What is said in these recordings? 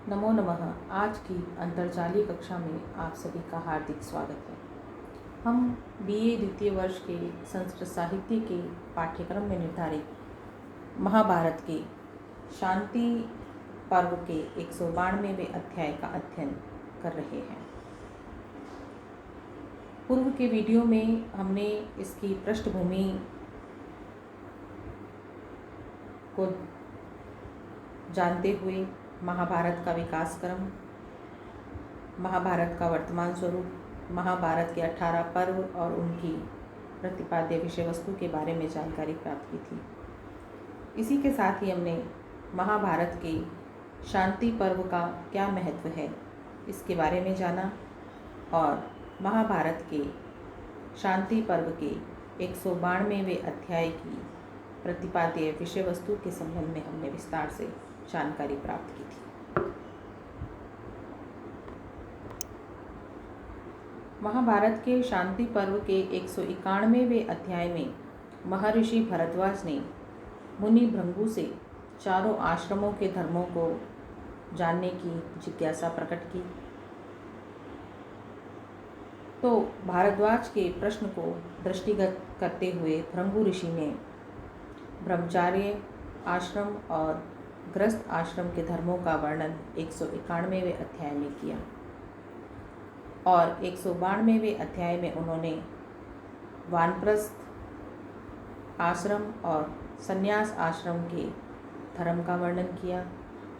नमो नमः। आज की अंतर्जालीय कक्षा में आप सभी का हार्दिक स्वागत है। हम बीए द्वितीय वर्ष के संस्कृत साहित्य के पाठ्यक्रम में निर्धारित महाभारत के शांति पर्व के 192वें अध्याय का अध्ययन कर रहे हैं। पूर्व के वीडियो में हमने इसकी पृष्ठभूमि को जानते हुए महाभारत का विकास क्रम, महाभारत का वर्तमान स्वरूप, महाभारत के 18 पर्व और उनकी प्रतिपाद्य विषय वस्तु के बारे में जानकारी प्राप्त की थी। इसी के साथ ही हमने महाभारत के शांति पर्व का क्या महत्व है इसके बारे में जाना और महाभारत के शांति पर्व के 192वें अध्याय की प्रतिपाद्य विषय वस्तु के संबंध में हमने विस्तार से जानकारी प्राप्त की थी। महाभारत के शांति पर्व के 191वें अध्याय में महर्षि भरद्वाज ने मुनि भृंगु से चारों आश्रमों के धर्मों को जानने की जिज्ञासा प्रकट की। तो भारद्वाज के प्रश्न को दृष्टिगत करते हुए भृंगु ऋषि ने ब्रह्मचार्य आश्रम और गृहस्थ आश्रम के धर्मों का वर्णन 191वें अध्याय में किया और 192वें अध्याय में उन्होंने वानप्रस्थ आश्रम और संन्यास आश्रम के धर्म का वर्णन किया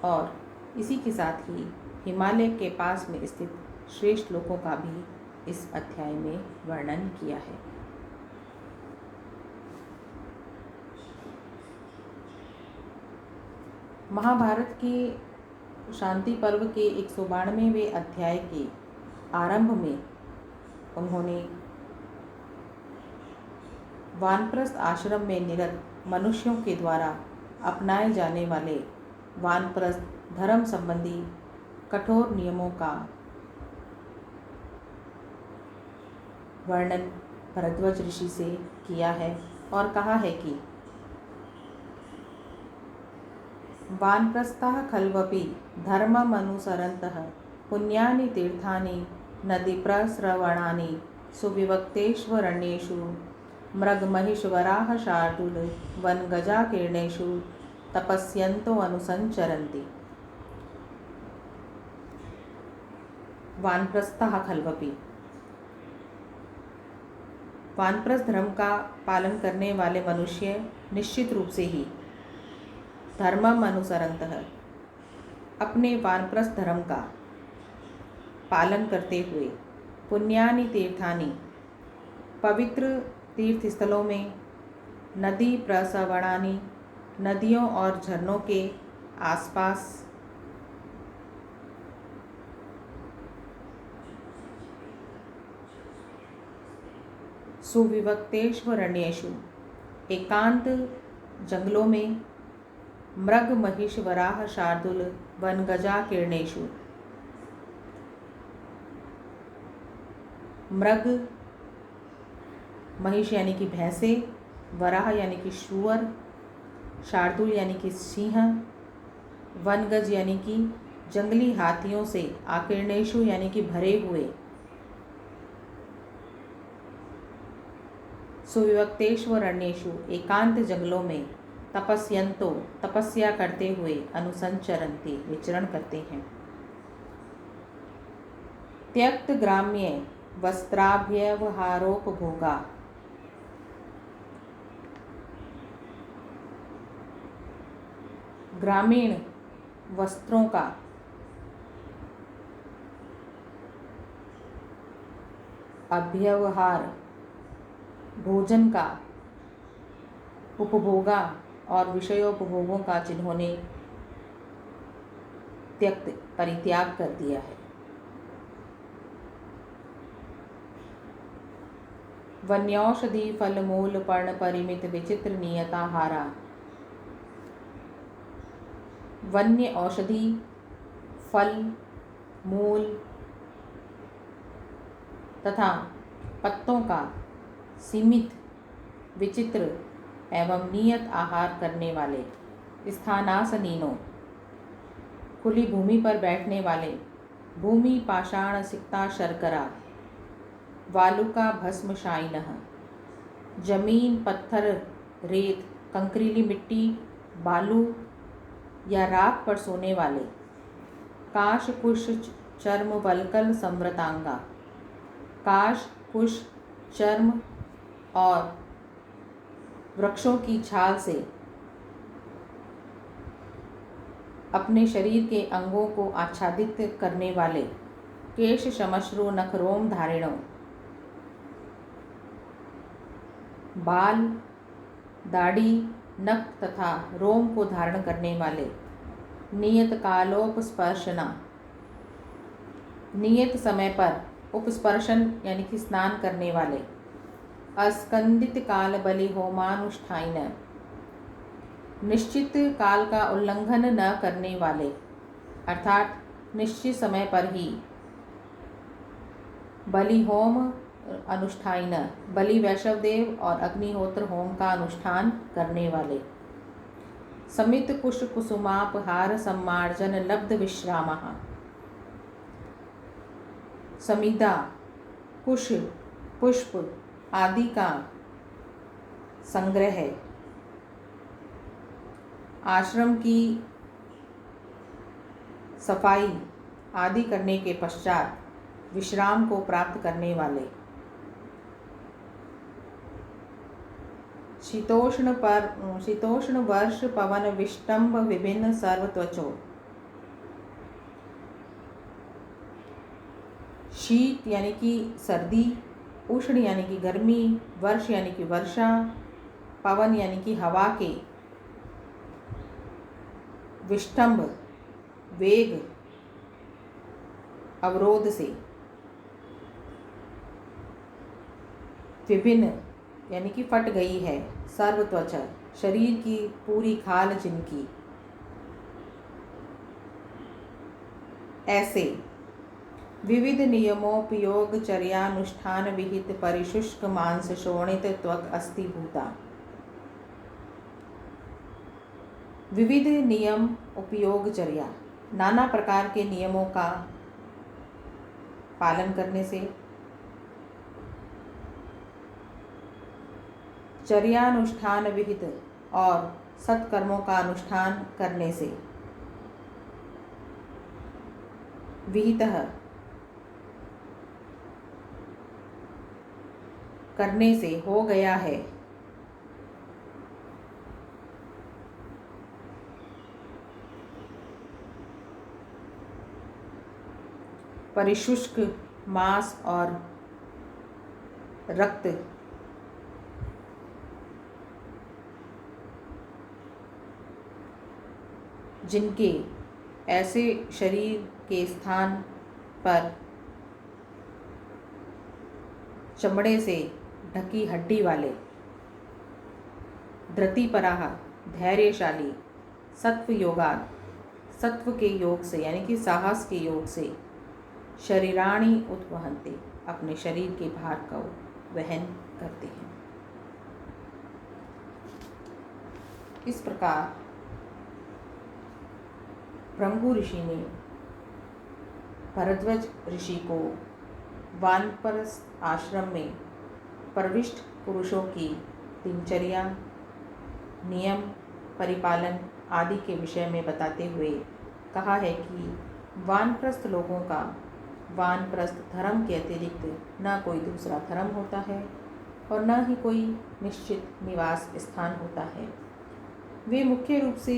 और इसी के साथ ही हिमालय के पास में स्थित श्रेष्ठ लोकों का भी इस अध्याय में वर्णन किया है। महाभारत के शांति पर्व के 192वें अध्याय के आरंभ में उन्होंने वानप्रस्थ आश्रम में निरत मनुष्यों के द्वारा अपनाए जाने वाले वानप्रस्थ धर्म संबंधी कठोर नियमों का वर्णन भरद्वाज ऋषि से किया है और कहा है कि वानप्रस्थः खल्वपि धर्ममनुसरन्तः पुण्यानि तीर्थानि नदीप्रस्रवणानि सुविवक्तेष्वरण्येषु मृगमहिषवराह शार्दूल वनगजाकीर्णेषु तपस्यन्तो अनुसंचरन्ति। वानप्रस्थः खल्वपि, वानप्रस्थ धर्म का पालन करने वाले मनुष्य निश्चित रूप से ही धर्मम अनुसरन्तः अपने वानप्रस्थ धर्म का पालन करते हुए पुण्यानि तीर्थानि पवित्र तीर्थ स्थलों में, नदी प्रसवणानि नदियों और झरनों के आसपास, सुविवक्तेष्वरण्येषु एकांत जंगलों में, मृग महिष वराह शार्दूल वनगजाकीर्णेषु मृग महिष यानी कि भैंसे, वराह यानी कि शुअर, शार्दूल यानी कि सिंह, वनगज यानी कि जंगली हाथियों से, आकीर्णेषु यानी कि भरे हुए, सुविवक्तेष्वरण्येषु एकांत जंगलों में, तपस्यन्तो तपस्या करते हुए, अनुसंचरन्ति विचरण करते हैं। त्यक्त ग्राम्य वस्त्राभ्यवहारोपभोगा, ग्रामीण वस्त्रों का अभ्यवहार भोजन का उपभोगा और विषयोपभोगों का जिन्होंने त्यक्त परित्याग कर दिया है। वन्यौषधि फल मूल पर्ण परिमित विचित्र नियताहारा, वन्य औषधि फल मूल तथा पत्तों का सीमित विचित्र एवं नियत आहार करने वाले स्थानासनीनों खुली भूमि पर बैठने वाले, भूमि पाषाण सिक्ता शर्करा, वालुका भस्म शाइनः, जमीन पत्थर रेत कंकरीली मिट्टी बालू या राख पर सोने वाले, काश कुश चर्म वल्कल संवृतांगा, काश कुश चर्म और वृक्षों की छाल से अपने शरीर के अंगों को आच्छादित करने वाले, केश शमश्रु नखरोम धारिणों, बाल दाढ़ी नख तथा रोम को धारण करने वाले, नियत कालोपस्पर्शना, नियत समय पर उपस्पर्शन यानी कि स्नान करने वाले, अस्कंदित काल बलि होमानुष्ठाइन, निश्चित काल का उल्लंघन न करने वाले, अर्थात निश्चित समय पर ही बलि होम अनुष्ठान, बलि वैष्णवदेव और अग्निहोत्र होम का अनुष्ठान करने वाले, समित कुश कुसुमापहार सम्मार्जन लब्ध विश्रामः, समिधा कुश पुष्प आदि का संग्रह, आश्रम की सफाई आदि करने के पश्चात विश्राम को प्राप्त करने वाले, शीतोष्ण वर्ष पवन विष्टम्भ विभिन्न सर्व त्वचो, शीत यानी कि सर्दी, उष्ण यानी कि गर्मी, वर्ष यानी कि वर्षा, पवन यानी कि हवा के, विष्टम्भ वेग अवरोध से, विभिन्न यानी कि फट गई है, सर्व त्वचा शरीर की पूरी खाल जिनकी, ऐसे विविध नियमोपयोग चर्यानुष्ठान विहित परिशुष्क मांस शोणित त्वक अस्थिभूता, विविध नियम उपयोग चर्या नाना प्रकार के नियमों का पालन करने से, चर्यानुष्ठान विहित और सत्कर्मों का अनुष्ठान करने से, विहितः करने से हो गया है, परिशुष्क मांस और रक्त जिनके, ऐसे शरीर के स्थान पर चमड़े से ढकी हड्डी वाले, धृतिपराः धैर्यशाली, सत्व योगात् सत्व के योग से यानी कि साहस के योग से, शरीराणि उत्वहन्ते अपने शरीर के भार को वहन करते हैं। इस प्रकार भृगु ऋषि ने भरद्वाज ऋषि को वानप्रस्थ आश्रम में प्रविष्ट पुरुषों की दिनचर्या, नियम, परिपालन आदि के विषय में बताते हुए कहा है कि वानप्रस्थ लोगों का वानप्रस्थ धर्म के अतिरिक्त न कोई दूसरा धर्म होता है और न ही कोई निश्चित निवास स्थान होता है। वे मुख्य रूप से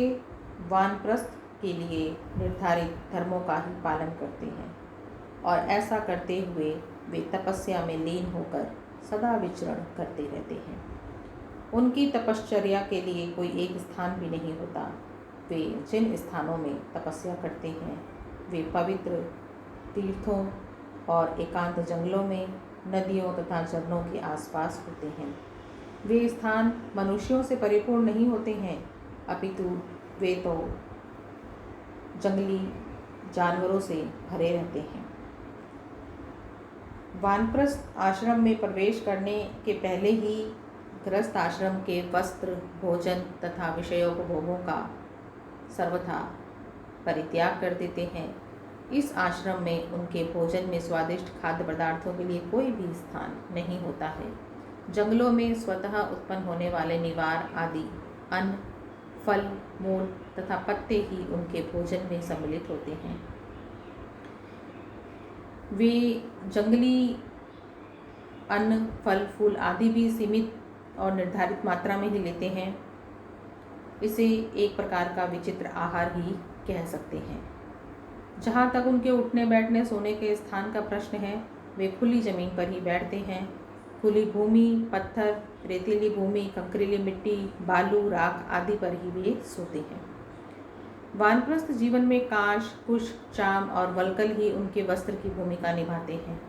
वानप्रस्थ के लिए निर्धारित धर्मों का ही पालन करते हैं और ऐसा करते हुए वे तपस्या में लीन होकर सदा विचरण करते रहते हैं। उनकी तपश्चर्या के लिए कोई एक स्थान भी नहीं होता। वे जिन स्थानों में तपस्या करते हैं वे पवित्र तीर्थों और एकांत जंगलों में, नदियों तथा झरनों के आसपास होते हैं। वे स्थान मनुष्यों से परिपूर्ण नहीं होते हैं, अपितु वे तो जंगली जानवरों से भरे रहते हैं। वानप्रस्थ आश्रम में प्रवेश करने के पहले ही गृहस्थ आश्रम के वस्त्र, भोजन तथा विषयोपभोगों का सर्वथा परित्याग कर देते हैं। इस आश्रम में उनके भोजन में स्वादिष्ट खाद्य पदार्थों के लिए कोई भी स्थान नहीं होता है। जंगलों में स्वतः उत्पन्न होने वाले निवार आदि अन्न, फल, मूल तथा पत्ते ही उनके भोजन में सम्मिलित होते हैं। वे जंगली अन्न, फल, फूल आदि भी सीमित और निर्धारित मात्रा में ही लेते हैं। इसे एक प्रकार का विचित्र आहार ही कह सकते हैं। जहाँ तक उनके उठने बैठने सोने के स्थान का प्रश्न है, वे खुली ज़मीन पर ही बैठते हैं। खुली भूमि, पत्थर, रेतीली भूमि, कंकरीली मिट्टी, बालू, राख आदि पर ही वे सोते हैं। वानप्रस्थ जीवन में काश, कुश, चाम और वल्कल ही उनके वस्त्र की भूमिका निभाते हैं।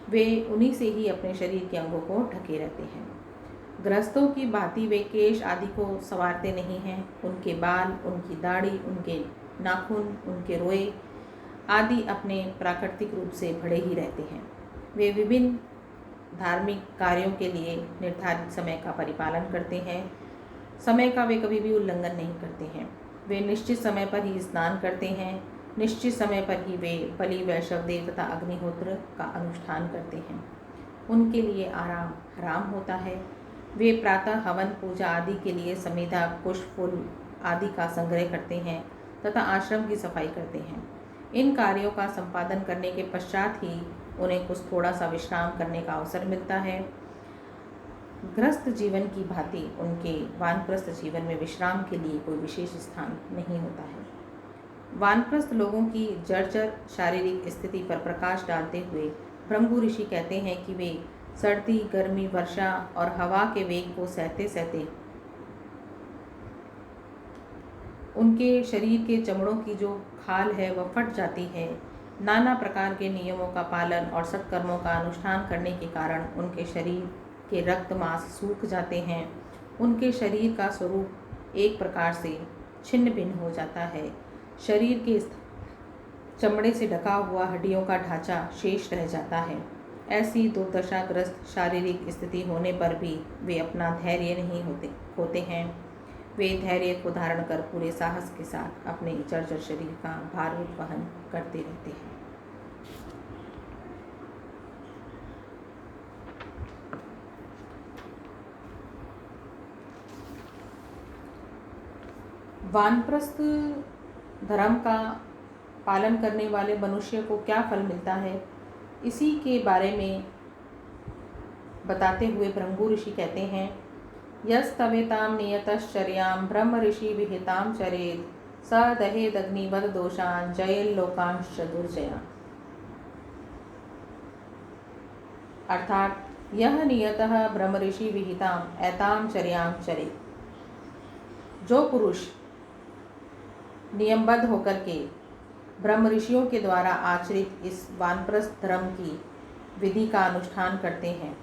वे उन्हीं से ही अपने शरीर के अंगों को ढके रहते हैं। गृहस्थों की भांति वे केश आदि को संवारते नहीं हैं। उनके बाल, उनकी दाढ़ी, उनके नाखून, उनके रोए आदि अपने प्राकृतिक रूप से बड़े ही रहते हैं। वे विभिन्न धार्मिक कार्यों के लिए निर्धारित समय का परिपालन करते हैं। समय का वे कभी भी उल्लंघन नहीं करते हैं। वे निश्चित समय पर ही स्नान करते हैं। निश्चित समय पर ही वे बलि, वैष्णवदेव तथा अग्निहोत्र का अनुष्ठान करते हैं। उनके लिए आराम हराम होता है। वे प्रातः हवन, पूजा आदि के लिए समिधा, कुश, फूल आदि का संग्रह करते हैं तथा आश्रम की सफाई करते हैं। इन कार्यों का संपादन करने के पश्चात ही उन्हें कुछ थोड़ा सा विश्राम करने का अवसर मिलता है। गृहस्थ जीवन की भांति उनके वानप्रस्थ जीवन में विश्राम के लिए कोई विशेष स्थान नहीं होता है। वानप्रस्थ लोगों की जर्जर शारीरिक स्थिति पर प्रकाश डालते हुए भृगु ऋषि कहते हैं कि वे सर्दी, गर्मी, वर्षा और हवा के वेग को सहते सहते उनके शरीर के चमड़ों की जो खाल है वह फट जाती है। नाना प्रकार के नियमों का पालन और सत्कर्मों का अनुष्ठान करने के कारण उनके शरीर के रक्त मांस सूख जाते हैं। उनके शरीर का स्वरूप एक प्रकार से छिन्न भिन्न हो जाता है। शरीर के चमड़े से ढका हुआ हड्डियों का ढांचा शेष रह जाता है। ऐसी दुर्दशाग्रस्त शारीरिक स्थिति होने पर भी वे अपना धैर्य नहीं होते हैं। वे धैर्य को धारण कर पूरे साहस के साथ अपने जर्जर शरीर का भार वहन करते रहते हैं। वानप्रस्थ धर्म का पालन करने वाले मनुष्य को क्या फल मिलता है, इसी के बारे में बताते हुए भृगु ऋषि कहते हैं, यस्तवेतां नियतश्चर्यां ब्रह्म ऋषि विहितां चरेत् स दहेदग्निवद दोषान् जयेल्लोकांश्च दुर्जयान्। अर्थात यह नियतः ब्रह्म ऋषि विहितां एतां चर्यां चरेत्। जो पुरुष नियमबद्ध होकर के ब्रह्म ऋषियों के द्वारा आचरित इस वानप्रस्थ धर्म की विधि का अनुष्ठान करते हैं,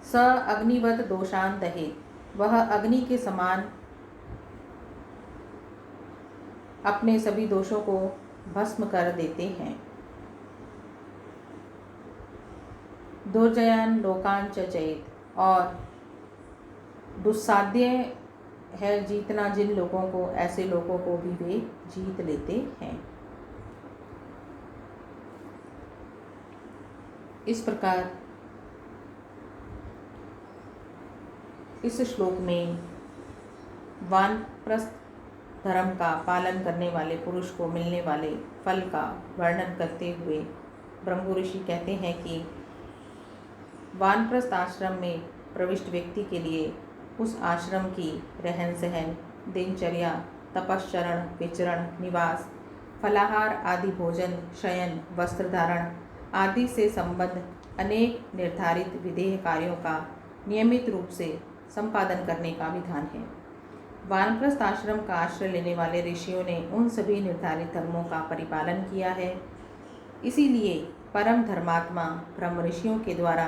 स अग्निवत दोषान दहेत, वह अग्नि के समान अपने सभी दोषों को भस्म कर देते हैं। दुर्जयान लोकान च जयेत, और दुस्साध्य है जीतना जिन लोगों को, ऐसे लोगों को भी वे जीत लेते हैं। इस प्रकार इस श्लोक में वानप्रस्थ धर्म का पालन करने वाले पुरुष को मिलने वाले फल का वर्णन करते हुए भृगु ऋषि कहते हैं कि वानप्रस्थ आश्रम में प्रविष्ट व्यक्ति के लिए उस आश्रम की रहन सहन, दिनचर्या, तपश्चरण, विचरण, निवास, फलाहार आदि भोजन, शयन, वस्त्र धारण आदि से संबद्ध अनेक निर्धारित विधेय कार्यों का नियमित रूप से संपादन करने का विधान है। वानप्रस्थ आश्रम का आश्रय लेने वाले ऋषियों ने उन सभी निर्धारित धर्मों का परिपालन किया है। इसीलिए परम धर्मात्मा ब्रह्म ऋषियों के द्वारा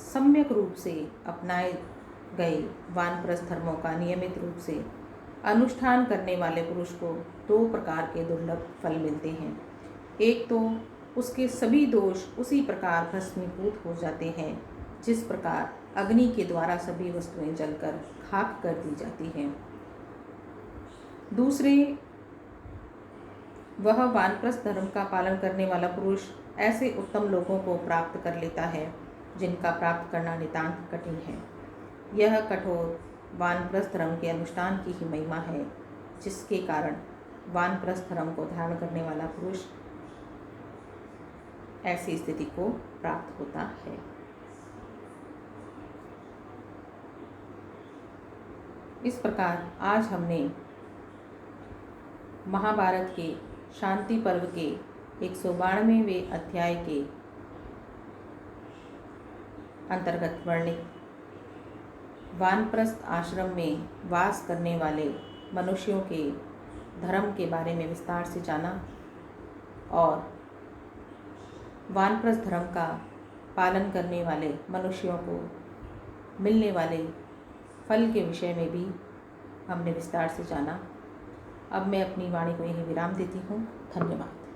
सम्यक रूप से अपनाए गए वानप्रस्थ धर्मों का नियमित रूप से अनुष्ठान करने वाले पुरुष को दो प्रकार के दुर्लभ फल मिलते हैं। एक तो उसके सभी दोष उसी प्रकार भस्मीभूत हो जाते हैं जिस प्रकार अग्नि के द्वारा सभी वस्तुएं जलकर खाक कर दी जाती हैं। दूसरे, वह वानप्रस्थ धर्म का पालन करने वाला पुरुष ऐसे उत्तम लोगों को प्राप्त कर लेता है जिनका प्राप्त करना नितांत कठिन है। यह कठोर वानप्रस्थ धर्म के अनुष्ठान की ही महिमा है, जिसके कारण वानप्रस्थ धर्म को धारण करने वाला पुरुष ऐसी स्थिति को प्राप्त होता है। इस प्रकार आज हमने महाभारत के शांति पर्व के 192वें अध्याय के अंतर्गत वर्णित वानप्रस्थ आश्रम में वास करने वाले मनुष्यों के धर्म के बारे में विस्तार से जाना और वानप्रस्थ धर्म का पालन करने वाले मनुष्यों को मिलने वाले फल के विषय में भी हमने विस्तार से जाना। अब मैं अपनी वाणी को यहीं विराम देती हूँ। धन्यवाद।